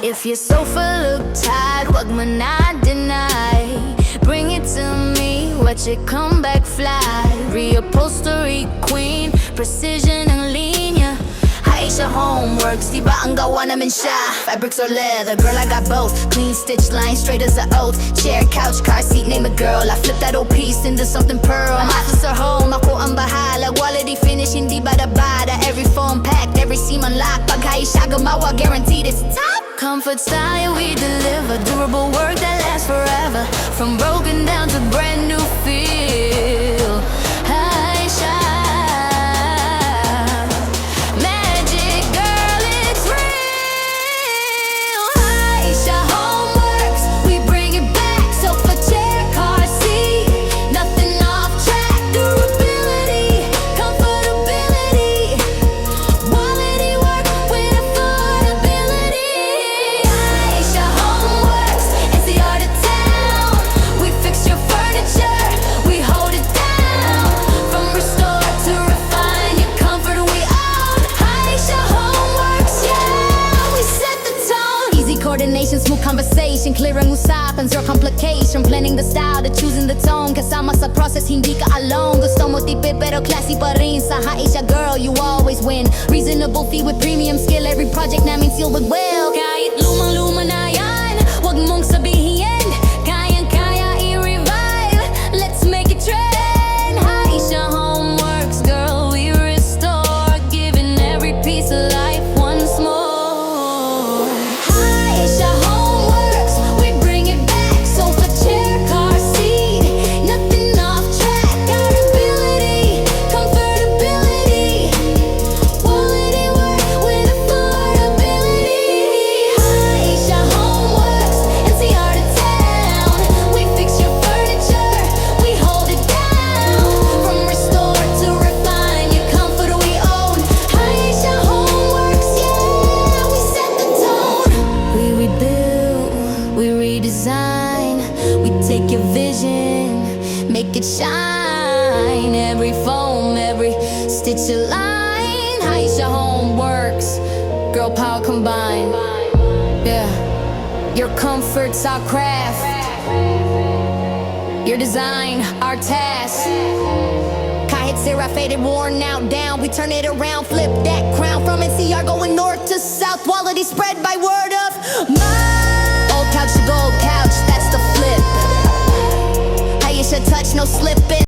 If your sofa look tired, wag mo na deny. Bring it to me, watch it come back fly. Re-upholstery queen, precision ang linya. HYASIA Home WORKZ, di ba ang gawa namin siya? Fabrics or leather, girl I got both. Clean stitch line, straight as an oath. Chair, couch, car seat, name it girl. I flip that old piece into something pearl. My office or home, ako ang bahala. Quality finish, hindi bada-bada. Every foam packed, every seam unlocked. Pag HYASIA gumawa, guaranteed it's top. Comfort style we deliver, durable work that lasts forever. From broken down to brand new feel. HYASIA, magic girl, it's real. HYASIA Home WORKZ, we bring it back. Sofa, chair, car seat, nothing off track. Durability, comfortability, quality work with affordability. HYASIA Home WORKZ, it's the art of town. We fix your furniture, we hold it down. From restore to refine, your comfort we own. HYASIA Home WORKZ, yeah, we set the tone. Easy coordination, smooth conversation, clear ang usapan, zero complication. Blending the style to choosing the tone. Kasama sa process, hindi ka alone. Gusto mo tipid pero classy pa rin. Sa HYASIA girl, you always win. Reasonable fee with premium skill. Every project namin sealed with will. Kahit lumang-luma na yan, wag mong sabihin, kayang-kaya i-revive. Let's make it trend. HYASIA Home WORKZ, girl, we restore, giving every piece of life once more. HYASIA Home WORKZ, we bring it back. Sofa, chair, car seat, nothing off track. Durability, comfortability, quality work with affordability. HYASIA Home WORKZ, it's the art of town. We fix your furniture, we hold it down. From restore to refine, your comfort we own. HYASIA Home WORKZ, yeah, we set the tone. We rebuild, we redesign. We take your vision, make it shine. Every foam, every stitch align. HYASIA Home WORKZ, girl power combined. Yeah, your comfort's our craft, your design our task. Kahit sira, faded, worn out, down, we turn it around. Flip that crown from NCR going north to south. Quality spread by word of mouth. Old couch to gold couch, that's the flip. HYASIA touch, no slipping.